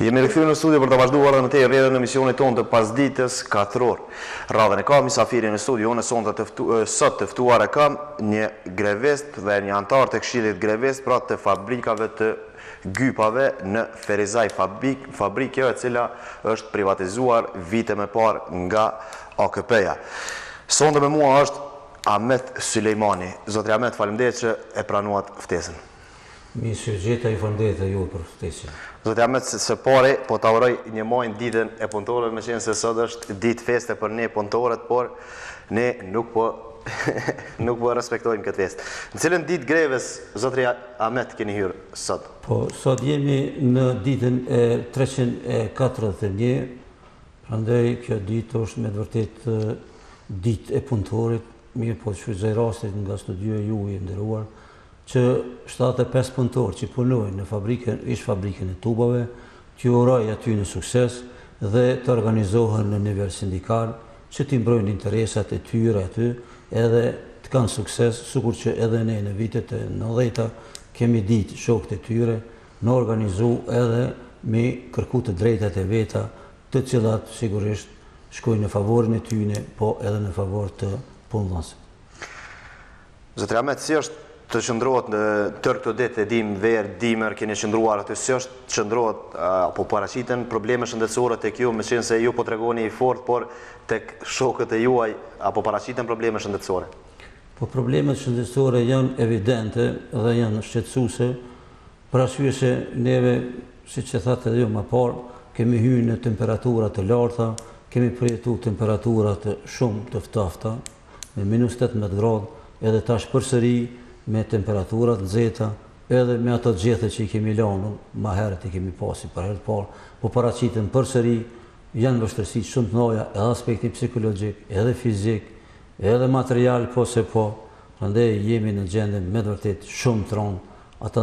Jemi rikthyer në studio për të vazhduar edhe më tej rrjedhën e misionit tonë të pasdites katror. Radhën e ka misafirin në studio në sot të ftuar e kam një grevest dhe një antar të Këshillit Grevest pra të fabrikave të gypave në Ferizaj, fabrikë e cila është privatizuar vite më parë nga AKP-ja. Sonde me mua është Ahmet Sulejmani. Zotri Ahmet, faleminderit që e pranuat ftesën. Mi sërgjeta i faleminderit e ju për ftesën. Zotri Ahmet, së pari po ta uroj një majnë ditën e punëtorëve, me qenë se sot është ditë feste për ne punëtorët, por ne nuk po respektojmë këtë festë. Në cilën ditë greves, zotri Ahmet, keni hyrë sot? Po, sot jemi në ditën e 341, prandaj kjo ditë është me të vërtet ditë e punëtorit, mirë po të shfrytëzoj rastin nga studio ju i nderuar, që 75 punëtorë që punojnë në ish fabrikën e tubave, që uroj aty në sukses dhe të organizohen në nivel sindikal, që të mbrojnë interesat e tyre aty, edhe të kanë sukses, sikur që edhe ne në vitet e 90-ta kemi ditë shokët e tyre, në organizu edhe me kërku të drejtat e veta, të cilat sigurisht shkojnë në favorin e tyne, po edhe në favor të punëdhënësit. Zotri Ahmet, si është të qëndrohet në tërë këto ditë e dim verë, dimër, keni qëndruar aty, si është të qëndrohet apo paraqiten probleme shëndetësore tek ju, me qenë se ju po tregoni i fort, por tek shokët e juaj apo paraqiten probleme shëndetësore? Po problemet shëndetësore janë evidente dhe janë shqetësuese, për arsye se neve, siç e thatë edhe ju më parë, kemi hyrë në temperatura të larta, kemi përjetuar temperatura të shumë të ftofta, me -18 gradë, edhe tash përsëri me temperaturat nxehta, edhe me ato gjethe që i kemi lanur, ma herët i kemi pasi për herë të parë, po paraqiten përsëri, janë vështirësi shumë të mëdha edhe aspekti psikologjik, edhe fizik, edhe material, po se po, prandaj jemi në gjendje me të vërtet shumë të rëndë, ata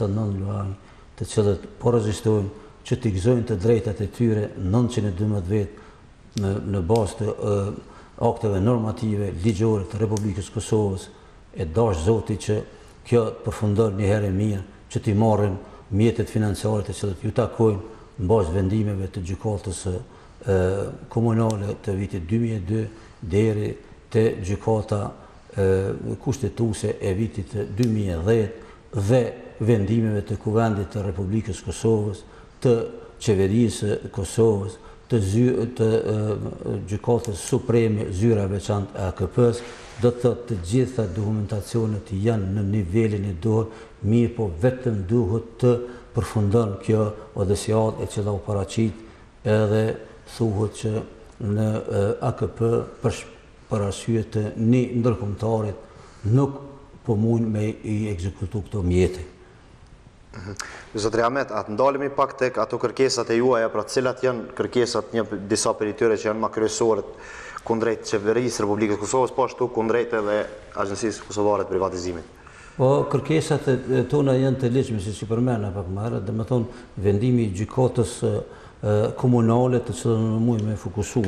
9 luaj, të cilët po rezistojnë që t'i gëzojnë të drejtat e tyre 912 vetë në bazë të akteve normative ligjore të Republikës Kosovës. E dash Zoti që kjo përfundon një herë mirë, që t'i marrin mjetet financiare të cilët ju takojnë në bazë vendimeve të gjykatës komunale të vitit 2002 deri te gjykata kushtetuese e vitit 2010 dhe vendimeve të Kuvendit të Republikës Kosovës, të Qeverisë Kosovës, të gjykatës supreme zyra e veçantë e AKP-s, do të thotë të gjitha dokumentacionet janë në nivelin e duhur, mirë po vetëm duhet të përfundon kjo odesiat e cila u paraqit, edhe thuhet që në AKP për arsye të një ndërkombëtarit nuk po mund me i ekzekutu këto mjete. Zotri Ahmet, atë ndalemi pak tek ato kërkesat e juaja, pra cilat janë kërkesat disa prej tyre që janë më kryesore kundrejt Qeverisë Republikës Kosovës, po ashtu kundrejt edhe Agjencisë Kosovare të Privatizimit. Po kërkesat e tona janë të ligjshme, siç i përmenda pak më herët, domethënë vendimi i gjykatës komunale të cilën në mujë me fokusu,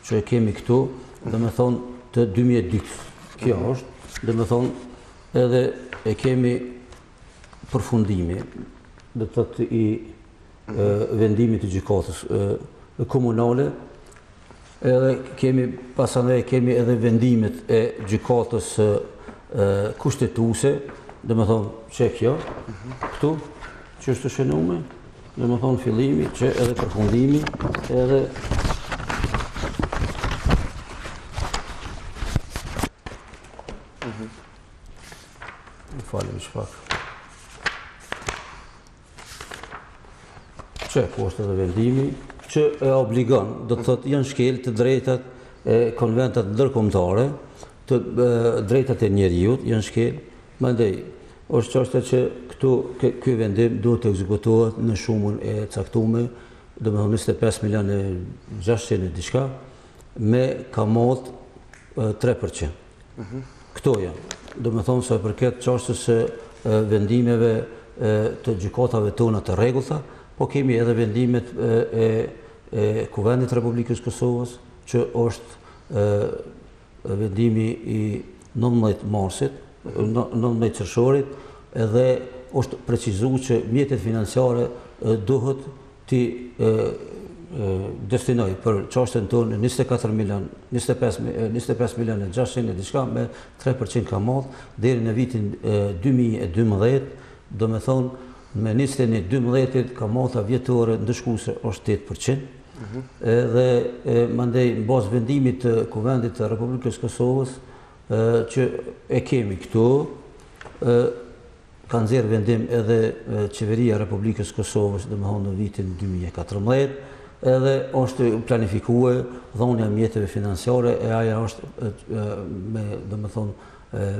që e kemi këtu, domethënë të 2002. Kjo është, domethënë edhe e kemi përfundimi, do të thotë i vendimit të gjykatës komunale, edhe kemi edhe vendimet e gjykatës kushtetuese, domethënë që kjo, këtu, që është të shënuar, domethënë fillimi, që edhe përfundimi, edhe falem shpak. Që po është edhe vendimi, që e obligon, do të thotë janë shkel të drejtat e konventat ndërkombëtare, të drejtat e njerëzit janë shkel, mandej është çështja që këtu ky vendim duhet të ekzekutohet në shumën e caktuar, domethënë 25.600.000 diçka, me kamot 3%. Këto janë, domethënë sa përket çështës së vendimeve të gjykatave tona të rregullta, po kemi edhe vendimet e Kuvendit Republikës Kosovës, që është vendimi i 19 marsit, 19 qershorit, edhe është precizuar që mjetet financiare duhet ti destinoj për çështën tonë 24 milion, 25 milion e 600 e diçka me 3% kamat deri në vitin 2012, do me thonë me nisjen e 2012 kamata vjetore ndëshkuese është 8%. Edhe mandej në bazë vendimit të Kuvendit të Republikës Kosovës që e kemi këtu, ka nxjerrë vendim edhe Qeveria e Republikës Kosovës, dhe më thonë në vitin 2014, edhe është planifikuar dhonja mjeteve financiare, e aja është dhe më thonë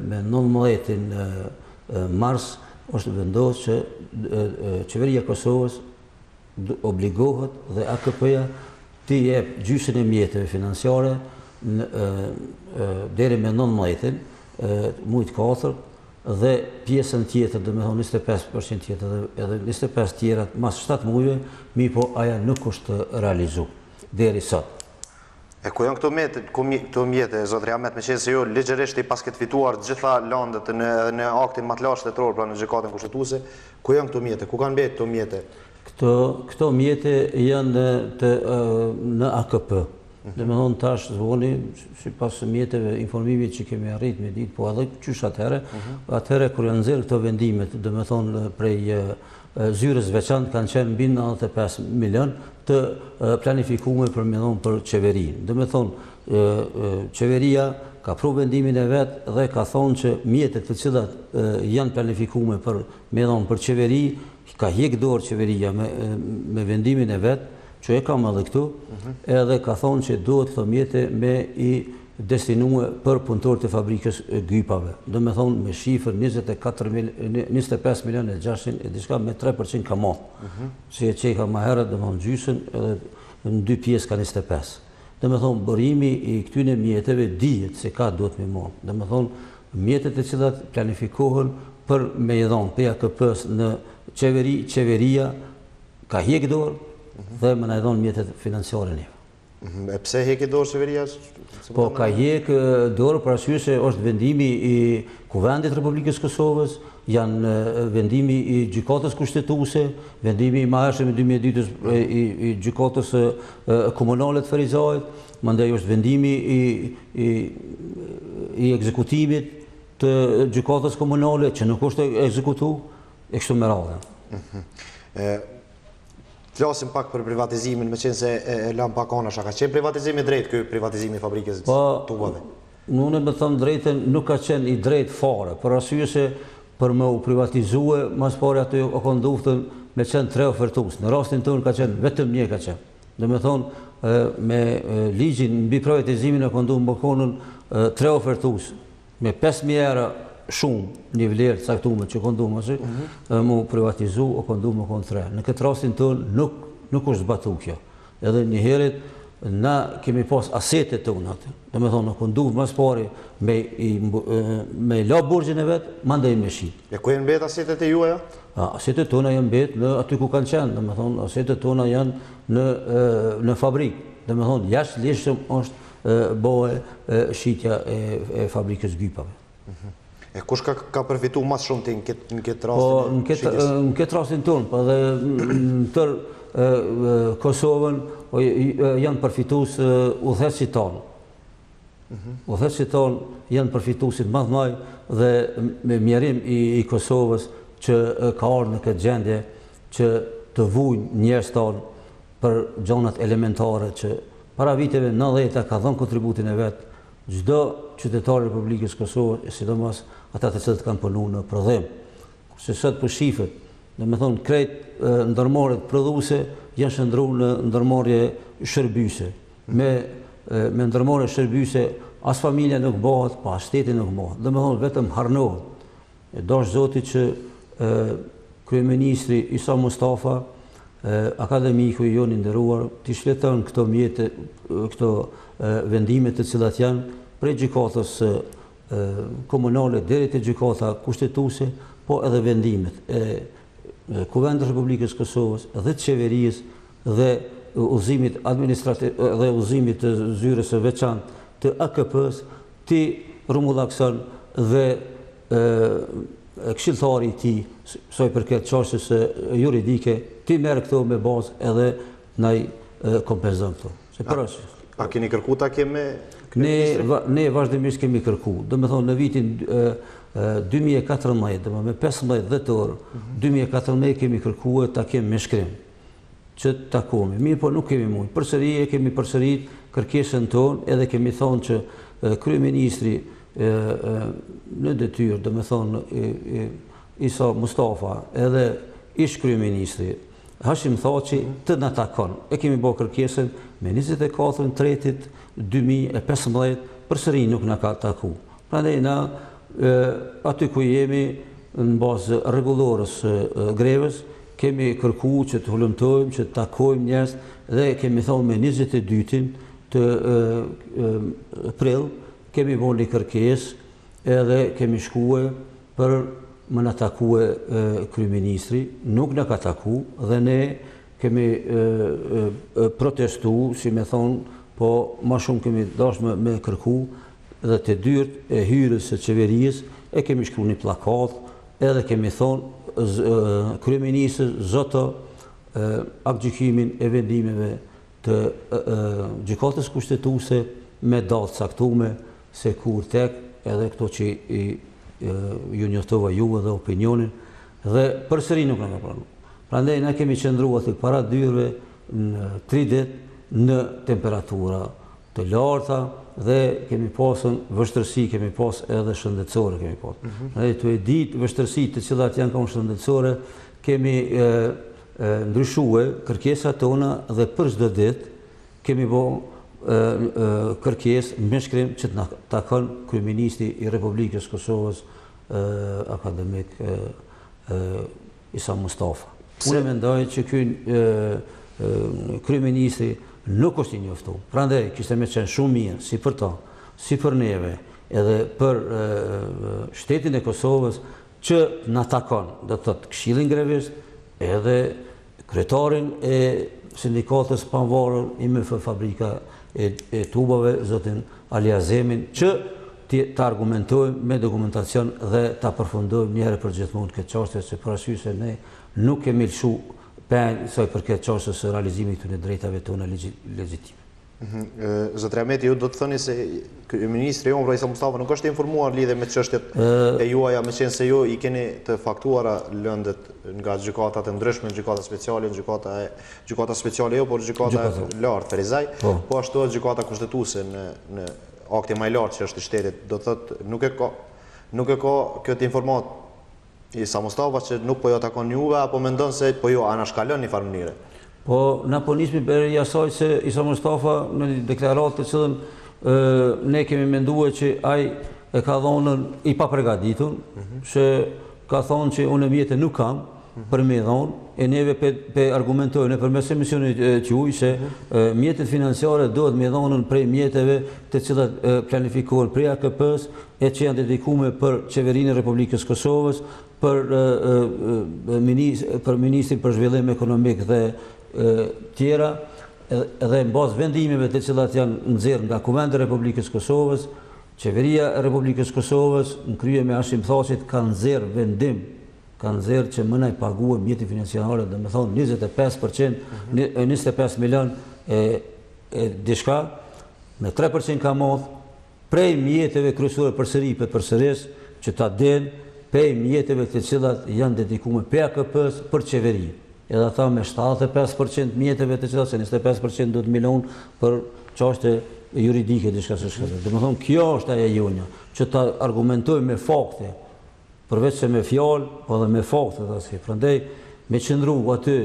me 19 mars është vendosur që Qeveria e Kosovës obligohet dhe AKP-ja të jep gjysmën e mjeteve financiare deri me 19 mujt 4 dhe pjesën tjetër, dhe me thonë 25% tjetër edhe 25 tjera mas 7 mujve, mi po aja nuk është realizu deri sot. E ku janë këto mjete, Zotri Ahmet, me qenë se jo ligjërisht i pas këtë fituar gjitha landet në aktin matlar shtetëror, pra në gjykatën kushtetuese, ku janë këto mjete, ku kanë mbetë këto mjete? Këto mjete janë në AKP. Dhe me thonë tash zvoni, si pas mjeteve informimit që kemi arrit me ditë, po edhe qysh atëhere kër janë nxjerrë këto vendimet, dhe me thonë prej zyrës veçantë kanë qenë mbi 95 milion të planifikuar për me thonë për qeverinë. Dhe me thonë qeveria ka pru vendimin e vetë dhe ka thonë që mjetet të cilat janë planifikuar për me thonë për qeveri, ka hjek dorë qeveria me vendimin e vetë, që e kam edhe këtu, edhe ka thonë që duhet këto mjete me i destinue për punëtorët e fabrikës gypave. Do me thonë me shifër 25 milion e 600 e diçka me 3% kamat. Si e që i ka ma herët, do me thonë gjysën, edhe në 2 pjesë ka 25. Do me thonë bërimi i këtyne mjeteve dijet se ka duhet me monë. Do me thonë mjetet e cilat planifikohen për me i dhonë për AKP-s në qeveria ka hjek dorë dhe më na i dhonë mjetet financiare një. E pse hjek dorë qeveria? Po ka hjek dorë për arsye se është vendimi i Kuvendit Republikës Kosovës, janë vendimi i gjykatës kushtetuese, vendimi i mahershëm i 2002 i gjykatës komunale të Ferizajit, mandej është vendimi i ekzekutimit të gjykatës komunale që nuk është ekzekutu, e kështu me radhë. Flasim pak për privatizimin, me qenë se e lam pak anash, ka qenë privatizimi drejt kë privatizimi fabrikës tubave? Unë me thëmë drejten nuk ka qenë i drejt fare, për arsye se për me u privatizue, mas pare aty o konduftën me qenë 3 ofertus. Në rastin tënë ka qenë, vetëm një ka qenë. Dhe me thonë, me ligjin mbi privatizimin e konduftën më konën 3 ofertus, me 5.000 euro shumë një vlerë caktuar që kondumë ashtu, mu privatizu o kondumë më konë 3. Në këtë rastin tënë nuk është zbatu kjo. Edhe një herit, na kemi pas asetet tonë atë. Do me thonë, në kondumë mas pari me la burgjën e vetë, mandej me shi. E ku e në betë asetet e juaja? Asetet tona janë betë në aty ku kanë qenë. Do me thonë, asetet tona janë në fabrikë. Do me thonë, jashtë lishëm është bëhe shitja e fabrikës gypave. E kush ka përfitu mas shumë ti në këtë rastin? Në këtë rastin tonë, po dhe në tërë Kosovën janë përfitus udhëheqësit tonë. Udhëheqësit tonë janë përfitusit madhmaj dhe me mjerim i Kosovës që ka orë në këtë gjendje që të vujnë njerëz tonë për gjonat elementare që para viteve 90 ka dhënë kontributin e vetë çdo qytetar i Republikës Kosovës, e sidomos ata të cilët kanë punu në prodhim. Se sot për shifët, dhe me thonë krejt ndërmarrjet prodhuese janë shëndruar në ndërmarrje shërbyse. Me ndërmarrje shërbyse as familja nuk bëhet, pa as shteti nuk bëhet. Dhe me thonë vetëm harnohet. E dash Zoti që kryeministri Isa Mustafa, akademiku i jonë i nderuar, t'i shfleton këto mjete, këto vendimet të cilat janë prej gjykatës komunale deri te gjykata kushtetuese, po edhe vendimet e Kuvendit Republikës Kosovës dhe të qeverisë dhe udhëzimit administrativ dhe udhëzimit të zyrës së veçantë të AKP-s ti rrumullakson dhe këshilltari i tij sa i përket çështjes juridike ti merr këto me bazë edhe na i kompenzon këto. A keni kërku ta kemi? Ne vazhdimisht kemi kërku. Do me thonë në vitin 2014, me 15 dhjetor, 2014 kemi kërkuar ta kemi me shkrim që takohemi. Mirë, po nuk kemi mund. Përsëri e kemi përsërit kërkesën tonë, edhe kemi thonë që kryeministri në detyrë, do me thonë Isa Mustafa, edhe ish kryeministri Hashim Thaçi të na takon. E kemi bërë kërkesën me 24/3/2015, përsëri nuk na ka taku. Prandaj na aty ku jemi në bazë rregullorës grevës, kemi kërku që të hulumtojmë, që të takojmë njerëz, dhe kemi thonë me 22-in të prill, kemi bërë një kërkesë edhe kemi shkuar për më na takue kryeministri, nuk na ka taku dhe ne kemi protestu, si me thonë, po ma shumë kemi dashme me kërku dhe të dyrt e hyrës së qeverisë e kemi shkruar një plakat edhe kemi thonë kryeministri zoto aktgjykimin e vendimeve të gjykatës kushtetuese me datë caktuar se kur tek edhe këto që ju njoftova juve dhe opinionin dhe përsëri nuk na ka pranuar. Prandaj na kemi qëndruar tek para dyrëve në 3 ditë në temperatura të larta dhe kemi pasur vështirësi, kemi pas edhe shëndetësore kemi pas. Prandaj tu e ditë vështirësitë të cilat janë kanë shëndetësore, kemi ndryshuar kërkesat tona dhe për çdo ditë kemi bërë kërkesë me shkrim që të na takon kryeministri i Republikës Kosovës akademik Isa Mustafa. Unë mendoj që ky kryeministri nuk është i njoftuar. Prandaj kishte më qenë shumë mirë si për ta, si për neve, edhe për shtetin e Kosovës që na takon, do të thotë Këshillin Grevist, edhe kryetarin e sindikatës pavarur IMF Fabrika e tubave, zotin Ali Azemin, që të argumentojmë me dokumentacion dhe të përfundojmë njëherë për gjithmonë këtë çështje, se për arsye se ne nuk kemi lëshu penjë saj për këtë çështje së realizimit të drejtave tona legjitime. Zotri Ahmeti, ju do të thoni se ministri jonë Isa Mustafa nuk është informuar lidhe me çështjet e juaja, me qenë se ju i keni të faktuara lëndët nga gjykata të ndryshme, gjykata speciale, gjykata speciale jo, por gjykata e lartë Ferizaj, po ashtu edhe gjykata kushtetuese në akti më i lartë që është i shtetit. Do thotë nuk e ka këtë informat Isa Mustafa që nuk po jo takon juve, apo mendon se po jo anashkalon një farë mënyre? Po, na po nismi për asaj se Isa Mustafa në deklaratë të cilën ne kemi menduar që ai e ka dhonën i papregaditur, që ka thonë që unë mjete nuk kam për me dhonë, e neve pe argumentojnë për mes emisionit quj se mjetet financiare dohet me dhonën prej mjeteve të cilat planifikohen prej AKP-s e që janë dedikume për qeverinë e Republikës Kosovës, për Ministrin për Zhvillim Ekonomik dhe tjera, edhe në bazë vendimeve të cilat janë nxjerrë nga Kuvendi i Republikës Kosovës, Qeveria e Republikës Kosovës në krye me Hashim Thaçit ka nxjerrë vendim, ka nxjerrë që më na i paguën mjetet financiare, do të thonë 25%, 25 milion e diçka, me 3% ka marrë prej mjeteve kryesore përsëris që ta den prej mjeteve të cilat janë dedikuar PAKP-s për qeveri. Edhe ata me 75% mjeteve të cilat, se 25% do të milion për çështje juridike diçka së shkëndër. Do të thonë kjo është ajo jonja, që ta argumentojmë me fakte, përveç se me fjalë, po edhe me fakte tash. Prandaj me qëndru aty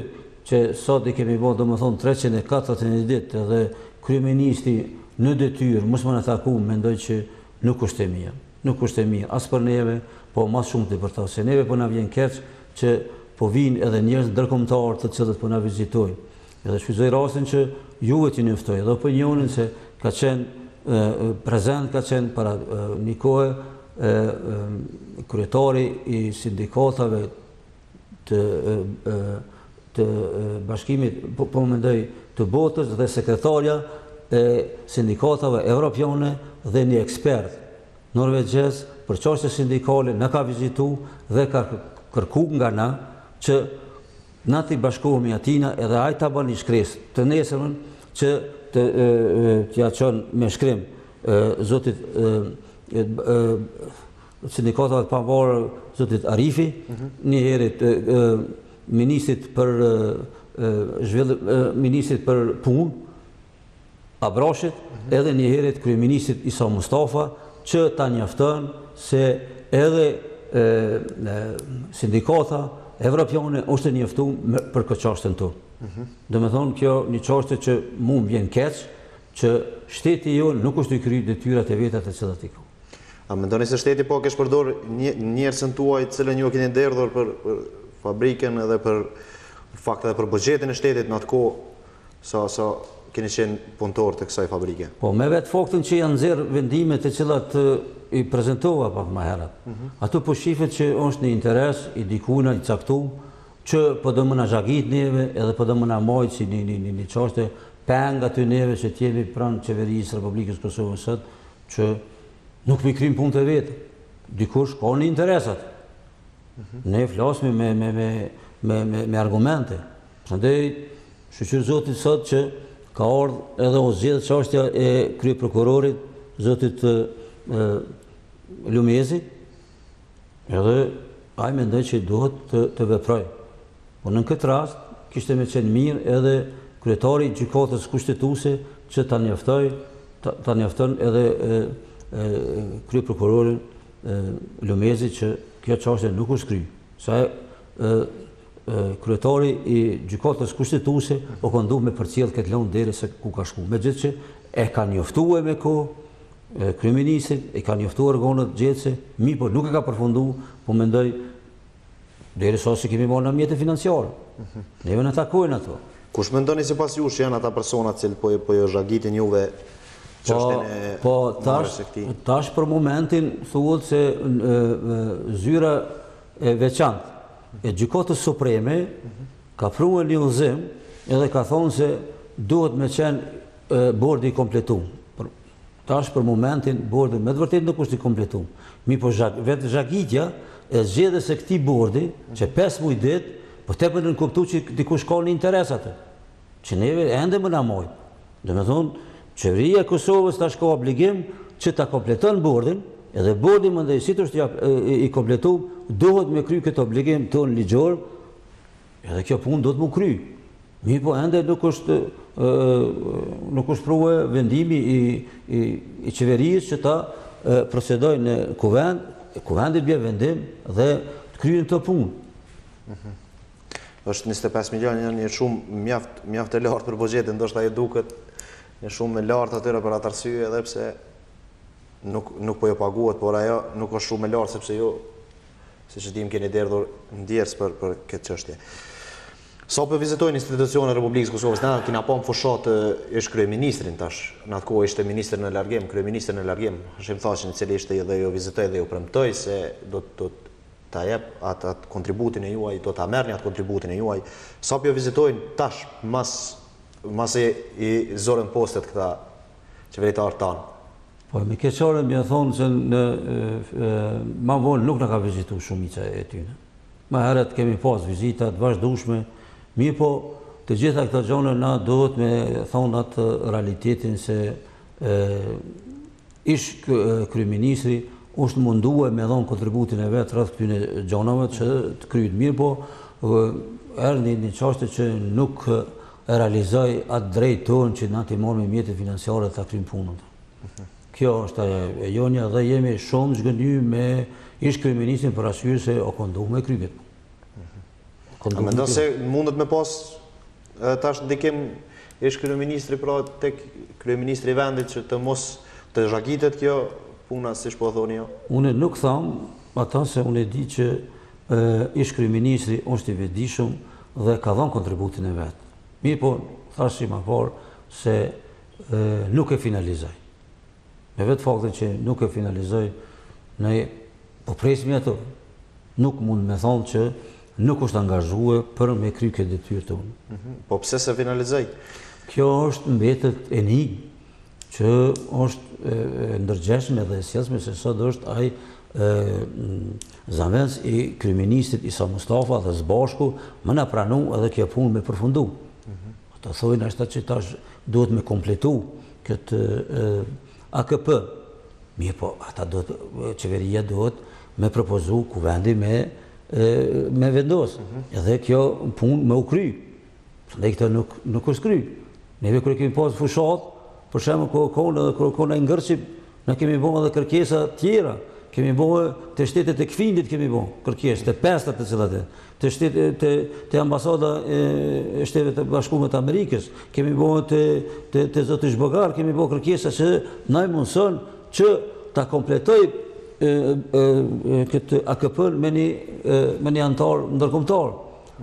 që sot i kemi bërë domethënë 341 ditë dhe kryeministri në detyrë mos më na taku, mendoj që nuk është e mirë. Nuk është e mirë as për neve, po më shumë për ta, se neve po na vjen keq që po vinë edhe njerëz ndërkombëtar të cilët po na vizitojnë. Edhe shfrytëzoj rastin që juve t'ju njoftoj edhe opinionin se ka qenë prezent, ka qenë para një kohë kryetari i sindikatave të bashkimit, po mendoj të botës, dhe sekretarja e sindikatave evropiane dhe një ekspert norvegjez për çështje sindikale na ka vizitu dhe ka kërku nga na që na t'i bashkohemi atina edhe ai ta bën një shkresë të nesërmën që t'ja çon me shkrim zotit sindikatave të pavarura zotit Arifi, një herët ministrit për punë Abrashit, edhe një herët kryeministrit Isa Mustafa, që ta njofton se edhe sindikata evropiane është njoftuar për këtë çështën tonë. Domethënë kjo një çështje që mua më vjen keq, që shteti jonë nuk është i kryer detyrat e veta të cilat i ka. A mendoni se shteti po kesh përdor njerëzën tuaj të cilën ju keni derdhur për fabrikën edhe për fakte edhe për buxhetin e shtetit në atë kohë sa keni qenë punëtor të kësaj fabrike? Po me vetë faktën që janë nxjerr vendimet e cilat i prezentova pak më herët. Ato po shifet që është në interes i dikujna i caktuar që po do më na zhagit neve edhe po do më na majt si një çështje peng aty neve që t'jemi pranë qeverisë Republikës Kosovës sot që nuk mi kryjmë punë të vetë. Dikush ka në interesat. Ne flasmi me argumente. Prandaj shqyr zotit sot që ka ardhur edhe o zgjedh çështja e kryeprokurorit zotit Lumezi, edhe ai mendoj që duhet të veproj. Po në këtë rast kishte me qenë mirë edhe kryetari i gjykatës kushtetuese që ta njofton edhe kryeprokurorin Lumezi që kjo çështje nuk është kry. Sa kryetari i gjykatës kushtetuese o ka nduar me përcjell këtë lëndë derisa ku ka shku. Megjithëse e ka njoftuar me kohë kryeministrit, e ka njoftuar organet gjetse, po nuk e ka përfunduar, po mendoj derisa se kemi marrë në mjete financiare. Neve në takojnë ato. Kush mendoni sipas jush janë ata persona që po jo zhagitin juve çështjen e marrjes së këtij? Tash për momentin thuhet se zyra e veçantë e gjykatës supreme ka pruar një udhëzim edhe ka thonë se duhet me qenë bordi i kompletuar. Tash për momentin bordi me të vërtetë nuk është i kompletuar. Po vetë zhagitja e zgjedhjes së këtij bordi që 5 muaj ditë, po tepër në kuptu që dikush ka një interes atë, që neve ende më na mojt. Domethënë, qeveria e Kosovës tash ka obligim që ta kompleton bordin, edhe bordi më ndaj si të është i kompletuar, duhet me kry këtë obligim tonë ligjor, edhe kjo punë do të mu kry. Po ende nuk është pruve vendimi i qeverisë që ta procedoj në kuvend, kuvendit bje vendim dhe të kryen të punë. Është 25 milion një shumë mjaft e lartë për buxhetin, ndoshta e duket një shumë e lartë atyre për atë arsye edhe pse nuk po jo paguhet, por ajo nuk është shumë e lartë sepse jo, siç e dim, keni derdhur ndjerës për këtë çështje. Sa po vizitojnë institucionet e Republikës Kosovës, na kina pa më fushat është kryeministrin tash, në atë kohë ishte ministri në largim, kryeministri në largim, Hashim Thaqin, i cili ishte dhe ju vizitoi dhe ju premtoi se do ta jep atë kontributin e juaj, do ta merrni atë kontributin e juaj. Sa po vizitojnë tash mas i zorën postet këta qeveritarë tanë? Po, me keqare më thonë se ma vonë nuk në ka vizitu shumica e tyne. Ma heret kemi pas vizitat vazhdueshme, po të gjitha këta gjone na duhet me thonë atë realitetin se ish kryeministri është mundue me dhonë kontributin e vetë rreth këtyne gjonave që të kryet mirë, po erdhi një çështje që nuk e realizoj atë drejt tonë që na t'i marrë me mjete financiare të kryjmë punën. Kjo është e jonja dhe jemi shumë zgënjur me ish kryeministrin për arsye se o konduh me kryet. A mendon se mundet me pas tash ndikim ish kryeministri pra tek kryeministri i vendit që të mos të zhagitet kjo puna siç po thoni ju? Unë nuk tham ata se unë e di që ish kryeministri është i vetëdijshëm dhe ka dhënë kontributin e vet. Po thashim më parë se nuk e finalizoi. Me vetë faktin që nuk e finalizoi, ne po presim ato. Nuk mund me thonë që nuk është angazhuar për me kry këtë detyrë tonë. Po pse se finalizoi? Kjo është mbetet enigmë që është ndërgjeshme dhe e sjellshme se sot është ai Zanvenc i kryeministit Isa Mustafa dhe zbashku më na pranu edhe kjo punë me përfundu. Ata thojnë ashta që tash duhet me kompletu këtë AKP. Mirë po, ata qeveria duhet me propozu kuvendi me vendos. Edhe kjo punë me u kry. Dhe këta nuk është kry. Neve kërë kemi pas fushat, për shemë kohën edhe kërë e ngërqim, ne kemi bo edhe kërkesa tjera. Kemi bo të shtetet e këfindit kemi bo kërkesë, të pestat të cilat të shtetet të ambasada e shtetet e bashkuar të Amerikës, kemi bo të zotë Zhbogar, kemi bo kërkesa që na i mundson që ta kompletoj këtë AKP-n me një antar ndërkombëtar,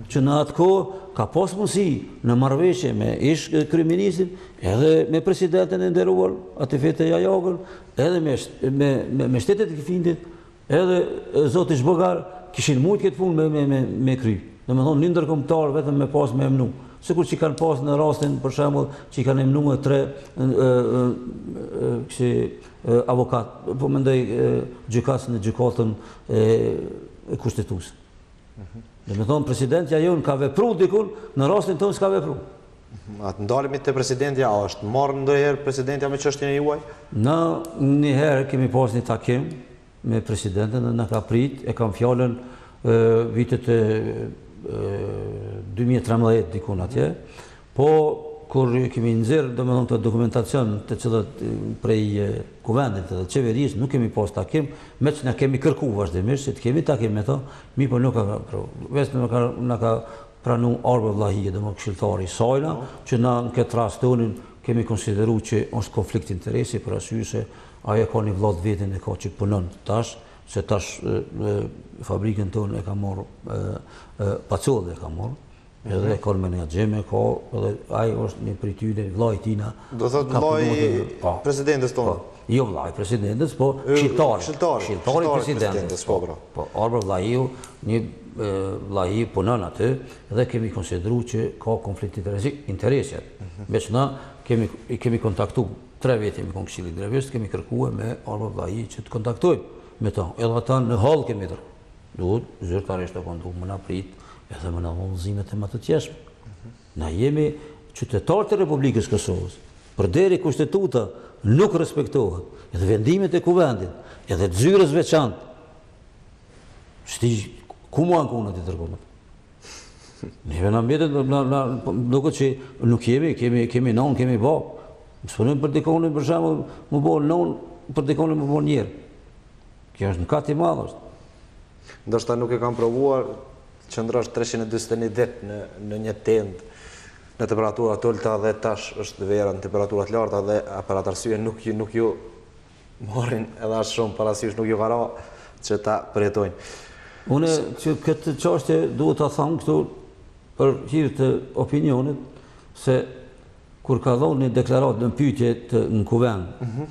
që në atë kohë ka pas mundësi në marrëveshje me ish kryeministin, edhe me presidentin e nderuar Atifete Jajagën, edhe me shtetet e këfindit, edhe zoti Zhbogar, kishin mujt këtë punë me kry. Dhe me thonë, një ndërkombëtar vetëm me pas me emnu. Sikur që kanë pas në rastin, për shembull, që i kanë emnu e 3 avokat, po mendoj gjykatës në gjykatën e kushtetues. Dhe me thonë, presidentja jonë ka vepru dikun, në rastin tonë s'ka vepru. Atë ndalimi të presidentja, a është marrë ndërherë presidentja me çështjen e juaj? Na njëherë kemi pas një takim me presidentën dhe na ka prit, e kam fjallën vitet e 2013 dikun atje, po kur kemi nxjerrë domethënë të dokumentacion të cilët prej kuvendit dhe qeverisë nuk kemi pas takim, me që na kemi kërku vazhdimisht, që të kemi takim me to, mi po nuk ka vetëm na ka pranu Arbe Vllahije, dhe më këshilltari i sajna, që na në këtë rast tonin kemi konsideru që është konflikt interesi për arsye se ajo ka një vllaz vetin e ka që punon tash, se tash fabrikën tonë e ka marrë Pacolli e ka marrë, edhe e ka në menaxhime, ka edhe ai është një prej tyre, vllai i tina. Do thotë vllai presidentës tonë. Jo vllai presidentës, po këshilltari i presidentës. Po Arbe Vllaiu, një vllai punon aty dhe kemi konsideruar që ka konflikt interesi. Veç na kemi kontaktu 3 vjet me Këshillin Drevist, kemi kërkuar me Arbe Vllai që të kontaktojmë me ta. Edhe ata në hall kemi dhënë. Duhet zyrtarisht të kontaktojmë më na prit edhe më në udhëzimet e më të tjeshme. Na jemi qytetarë të Republikës Kosovës, përderi kushtetuta nuk respektohet, edhe vendimet e kuvendit, edhe të zyrës veçantë. Shti, ku mua në kunët i tërkomët? Neve në mjetët, duket që nuk kemi non, kemi ba. Më spunim për dikonin për shemë, më bo non, për dikonin më bo njerë. Kjo është në kati madhë është. Ndoshta nuk e kam provuar, qëndrosh 321 ditë në një tendë në temperatura të ulta dhe tash është vera në temperatura të larta dhe për atë arsye nuk ju marrin edhe as shumë parasysh, nuk ju ka ra që ta përjetojnë. Unë që këtë çështje duhet ta them këtu për hir të opinionit se kur ka dhënë një deklaratë në pyetje në kuvend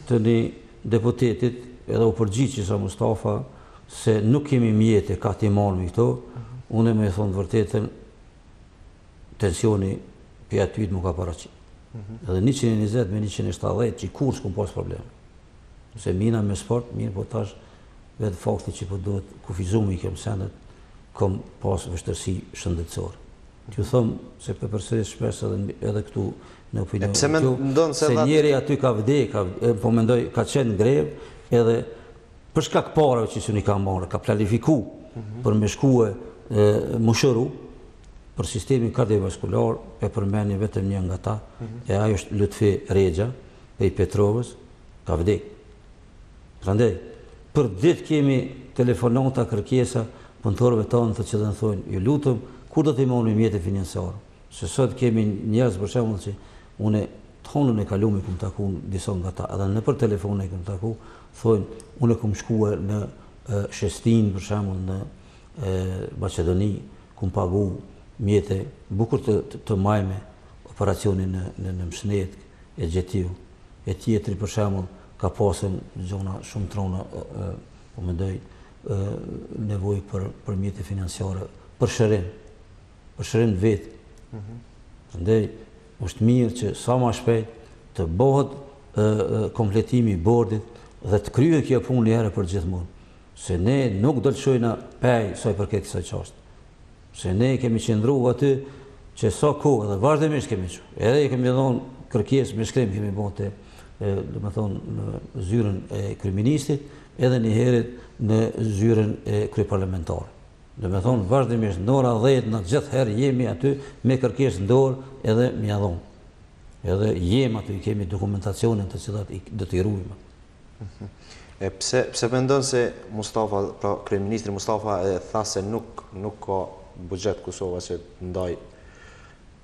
të një deputetit edhe u përgjigj Isa Mustafa se nuk kemi mjete ka t'i marrë me këto. Unë me thonë të vërtetën, tensioni për atyt më ka paraqit. Edhe 120 me 170 që kur s'kom pas probleme. Se mina me sport, mirë po tash vetë fakti që po duhet kufizumi i kem sendet, kom pas vështërsi shëndetësore. Që thëmë se për përsëris shpesh edhe këtu në opinion, se njeri aty ka vdek, po mendoj ka qenë grevë edhe për shkak parave që suni ka marrë, ka planifiku për me shkue mushëru për sistemin kardiovaskular, e përmeni vetëm një nga ta, e ajo është Lutfi Regja, e i Petrovës, ka vdek. Prandaj, për ditë kemi telefonata kërkesa punëtorëve tanë të që dhe në thonë, ju lutëm, kur do të imoni mjetë financiare? Se sot kemi njerëz për shembull që une tonën e kalumi këmë taku disa nga ta, edhe në për telefon e këmë taku, thonë, une këmë shkue në Shestin, për shembull në Macedoni, këmë pagu mjete, bukur të majme operacionin në Mshnet, e Gjetiu, e tjetëri për shembull ka pasën gjona shumë trona, po mendoj, nevoj për mjete financiare, për shërim vetë. Ndej, është mirë që sa ma shpejt të bëhet kompletimi i bordit dhe të kryhet kjo punë një herë për gjithmonë. Se ne nuk do të lëshojna pej sa i përket kësaj çështje. Se ne kemi qëndruar aty që sa kohë dhe vazhdimisht kemi qenë. Edhe kemi dhënë kërkesë me shkrim kemi bërë te, domethënë në zyrën e kryeministit, edhe një herët në zyrën e kryeparlamentarit. Domethënë vazhdimisht në ora 10 në gjithë herë jemi aty me kërkesë në dorë edhe me ia dhon. Edhe jemi aty, kemi dokumentacionin të cilat do t'i ruajmë. Pse mendon se Mustafa, pra kryeministri Mustafa e tha se nuk ka buxhet Kosova që ndaj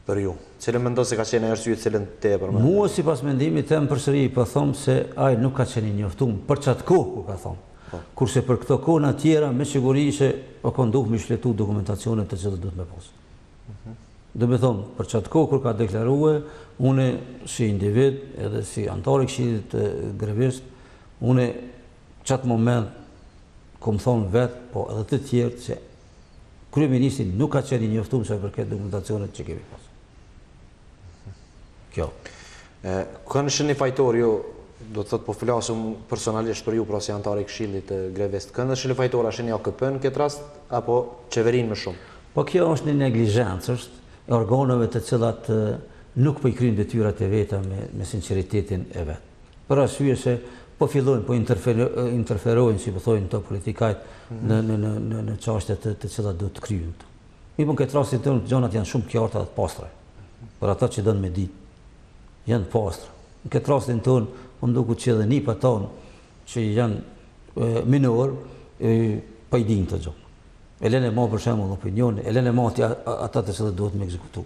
për ju? Cilën mendon se ka qenë arsye cilën te për më? Mua sipas mendimit tim përsëri po them se ai nuk ka qenë i njoftuar për çat kohë ku ka thonë. Kurse për këto kohë tjera me siguri se o konduh me shletu dokumentacionet të cilat do të me pas. Do me thonë, për çat kohë kur ka deklaruar, une si individ edhe si antar i Këshillit të Grevist, une çat moment kom thonë vetë, po edhe të tjerë se kryeministri nuk ka qenë i njoftuar sa përket dokumentacionet që kemi pas. Kjo. Kënë shëni fajtor ju, do të thotë po flasëm personalisht për ju, pra si antar i Këshillit të Grevist, kënë shëni fajtor a shëni AKP-n këtë rast, apo qeverinë më shumë? Po kjo është një neglizhencë, është e organeve të cilat nuk po i kryjnë detyrat e veta me sinceritetin e vetë. Për arsye se po fillojnë, po interferojnë, si po thojnë të politikajt, në çështjet të cilat do të kryjnë. Mi po në këtë rastin tonë, gjonat janë shumë qarta dhe të pastra, për ata që dënë me ditë, janë pastra. Në këtë rastin tonë, po më duket që edhe nipat tonë, që janë minor, pa i dinë të gjonë. E lene ma për shembull opinion, e lene ma ata të cilët duhet me ekzekutu.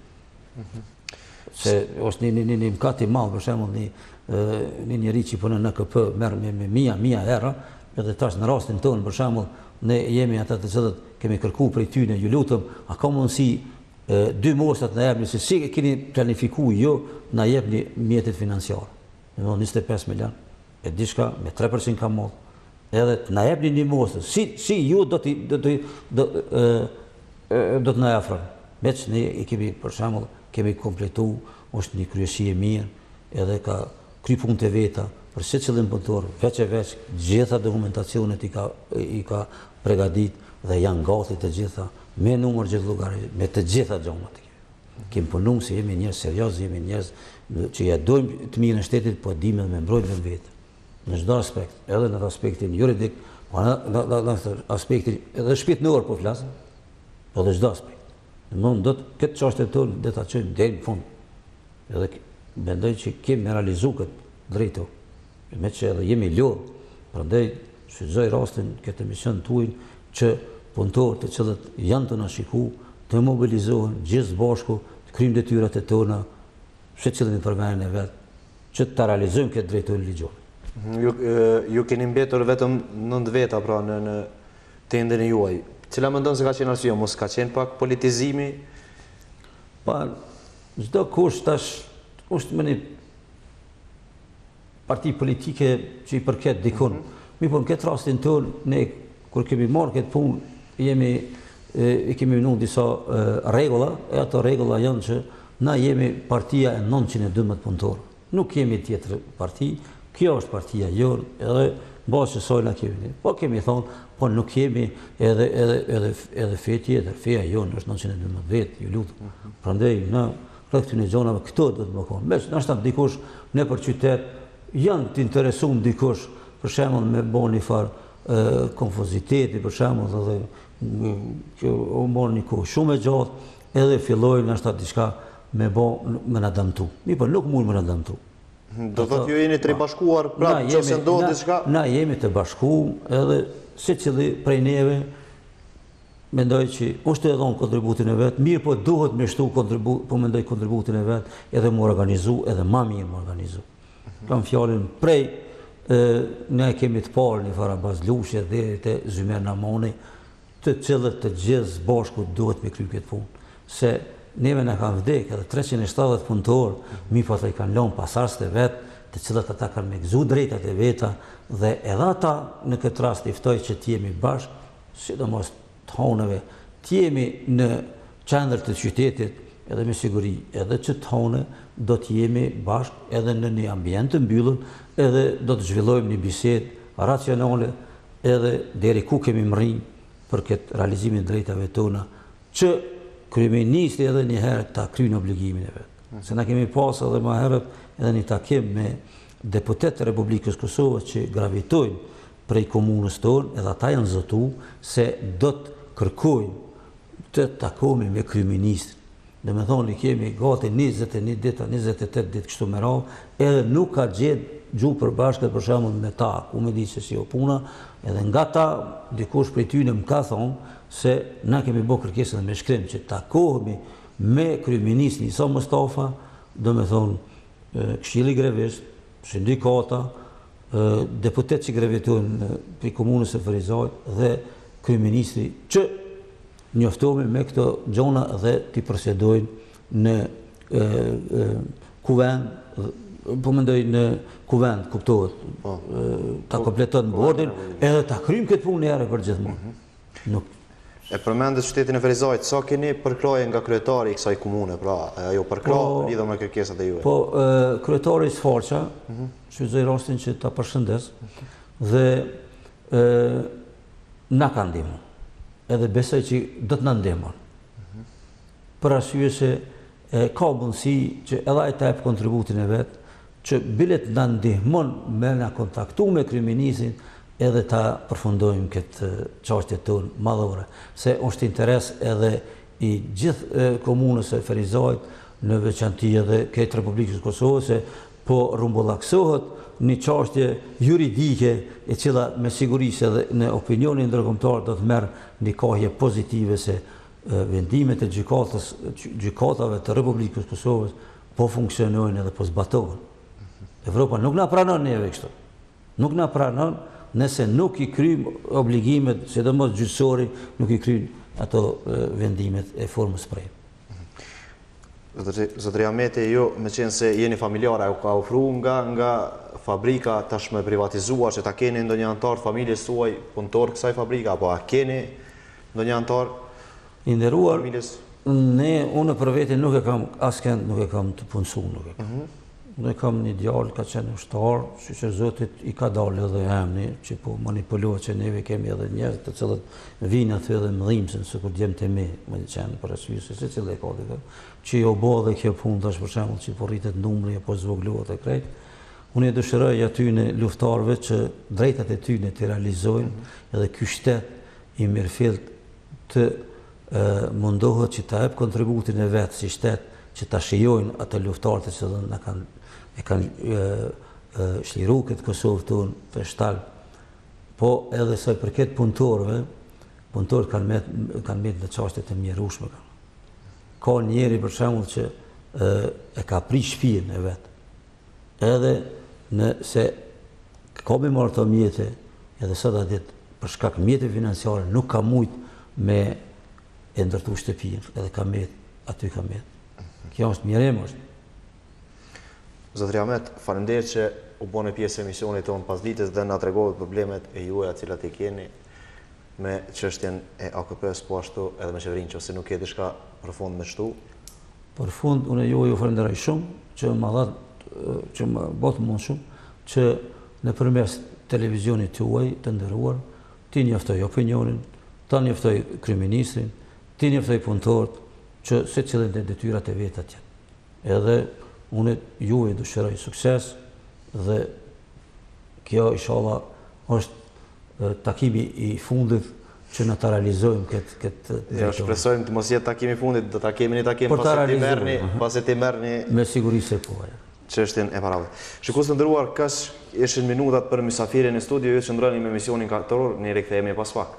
Se është një mkat i madh, për shembull një njeri që punon në AKP merr me mia era, edhe tash në rastin tonë, për shembull, ne jemi ata të cilët kemi kërkuar prej tyre, ju lutem, a ka mundësi 2 mosat na jepni se si keni planifikuar ju na jepni mjetet financiare. Do 25 milion, e diçka me 3% ka modh. Edhe na jepni një mosë, si ju do të na afroni. Veç ne i kemi, për shembull, kemi kompletu, është një kryesi e mirë, edhe ka kry punë të veta, për secilin punëtor, veç e veç, gjitha dokumentacionet i ka përgatit dhe janë gati të gjitha, me numër gjithë llogari, me të gjitha gjonat. Kemi punu se jemi njerëz serioz, jemi njerëz që ja dojmë të mirën e shtetit, po dimë me mbrojtje vetë. Në çdo aspekt, edhe në aspektin juridik, po në aspektin edhe shpirtëror po flasim, po në çdo aspekt. Domthonë do të këtë çështje tonë do ta çojmë deri në fund. Edhe mendoj që kemi realizuar këtë drejtë. Me që edhe jemi lodh, prandaj shfrytëzoj rastin këtë emision tuaj që punëtorët të cilët janë të na shikuar të mobilizohen gjithë bashku, të kryjmë detyrat e tona, secilin për vendin e vet, që ta realizojmë këtë drejtë ligjore. Ju keni mbetur vetëm 9 veta pra në tendën e juaj. Cila mendon se ka qenë arsye, mos ka qenë pak politizimi? Pa, çdo kush tash është me një parti politike që i përket dikun. Mi po në këtë rastin tonë, ne kur kemi marrë këtë punë, i kemi vënë disa rregulla, e ato rregulla janë që na jemi partia e 912 punëtorë. Nuk kemi tjetër parti. Kjo është partia jonë, edhe bazë që sojna kemi. Po kemi thonë, po nuk kemi edhe fe tjetër. Feja jonë është 912 vetë, ju lutem. Prandaj në rreth në zonave këto do të më konë. Mes ndoshta dikush në për qytet janë të interesuar dikush, për shembull me bën një farë konfuziteti, për shembull edhe që u mor një kohë shumë e gjatë, edhe fillojnë ndoshta diçka me na dëmtu. Po nuk mund më na dëmtu. Do të thotë ju jeni të bashkuar prapë nëse ndodh diçka? Na jemi të bashkuar edhe secili prej neve mendoj që është e dhënë kontributin e vet, mirë po duhet me shtu po mendoj kontributin e vet edhe më organizu edhe më mirë më organizu. Kam fjalën prej ne kemi të parë një fara bazlushje deri te Zymer Namoni, të cilët të gjithë bashku duhet me kry këtë punë. Se neve në kanë vdek edhe 370 punëtorë, mi po të i kanë lënë pasardhësit e vetë, të cilët ata kanë me gëzu drejtat e veta, dhe edhe ata në këtë rast i ftoj që t'jemi bashkë, sidomos të honëve, t'jemi në qendër të qytetit, edhe me siguri, edhe që të honë do t'jemi bashkë edhe në një ambient të mbyllur, edhe do të zhvillojmë një bisedë racionale edhe deri ku kemi mri për këtë realizimin e drejtave tona, që kryeministri edhe një herë ta kryejnë obligimin e vet. Se na kemi pas edhe më herët edhe një takim me deputetë të Republikës Kosovës që gravitojnë prej komunës tonë, edhe ata janë zotu se do të kërkojnë të takohemi me kryeministrin. Dhe me thonë, kemi gati 21 dita, 28 ditë kështu me radhë, edhe nuk ka gjetë gjuhë për bashkët për shembull me ta, ku me di se si o puna, edhe nga ta dikush prej tyre më ka thonë se na kemi bërë kërkesën me shkrim që takohemi me kryeministrin Isa Mustafa, do me thonë Këshilli Grevist, sindikata, deputetë që gravitojnë për komunës së Ferizajt dhe kryeministri që njoftohemi me këto gjona dhe t'i procedojnë në kuvend, po mendoj në kuvend, kuptohet, ta kompletojnë bordin, edhe ta kryjmë këtë punë herë për gjithmonë. E përmendet shtetin e Ferizajt, sa keni përkraje nga kryetari i kësaj komune, pra ajo përkrah lidhur me kërkesat e juaja? Po, kryetari Sfarqa, shfrytëzoj rastin që ta përshëndes, dhe na ka ndihmuar. Edhe besoj që do të na ndihmon. Për arsye se ka mundësi që edhe ai të jap kontributin e vet, që bilet na ndihmon me na kontaktu me kryeministrin edhe ta përfundojmë këtë çështje tonë madhore. Se është interes edhe i gjithë komunës së Ferizajt, në veçanti edhe këtë Republikës Kosovës, se po rrumbullaksohet një çështje juridike e cila me siguri se edhe në opinionin ndërkombëtar do të merr një kohje pozitive se vendimet e gjykatave të Republikës Kosovës po funksionojnë edhe po zbatohen. Evropa nuk na pranon neve kështu. Nuk na pranon nëse nuk i kryjmë obligimet, sidomos gjyqësori nuk i kryjnë ato vendimet e formës prejmë. Zotëri Ahmeti, ju me qenë se jeni familjara, ju ka ofruar nga fabrika tashmë privatizuar, që ta keni ndonjë antar të familjes suaj punëtor kësaj fabrika, apo a keni ndonjë antar i nderuar familjes? Unë për vete nuk e kam, askënd nuk e kam të punësuar, nuk e kam. Unë kam një djalë, ka qenë ushtar, që Zotit i ka dalë edhe emni, që po manipulohet që neve kemi edhe njerëz të cilët vinë aty edhe më dhimbsen, sikur djemtë e mi, më qenë për arsye se secili e ka ditë, që jo bë dhe kjo punë tash për shembull që po rritet numri apo zvogëlohet e krejt. Unë e dëshiroj aty në luftarëve që drejtat e tyre të realizojnë, edhe ky shtet i mirëfillt të mundohet që ta jap kontributin e vet si shtet që ta shijojnë atë luftarët që na kanë shliru këtë Kosovë tonë për shtalë, po edhe sa i përket punëtorëve, punëtorët kanë metë në çështje të mjerueshme. Ka njeri për shembull që e ka prish shtëpinë e vet. Edhe nëse ka me marrë të mjete, edhe sot a ditë për shkak mjete financiare nuk ka mujt me e ndërtu shtëpinë, edhe ka metë, aty ka metë. Kjo është mjerim është. Zotëri Ahmet, faleminderit që u bën pjesë e emisionit tonë pasdites dhe na tregove problemet e juaja të cilat i keni me çështjen e AKP-s, po ashtu edhe me qeverinë, nëse nuk ke diçka për fund me shtu. Për fund, unë ju falenderoj shumë që më bot mundshëm që nëpërmes televizionit tuaj të nderuar, ti njoftoj opinionin, ta njoftoj kryeministrin, ti njoftoj punëtorët që secilin e detyrat e veta të jetë. Edhe unë ju e dëshiroj sukses dhe kjo inshallah është takimi i fundit që në të realizojmë këtë Ja, shpresojmë të mos jetë takimi i fundit, do ta kemi një takim pasi ti merrni me siguri se po. Çështjen e parave. Shikues të nderuar, kaç ishin minutat për mysafirin e studio, ju qëndroni me emisionin 4 orë, ne rikthehemi pas pak.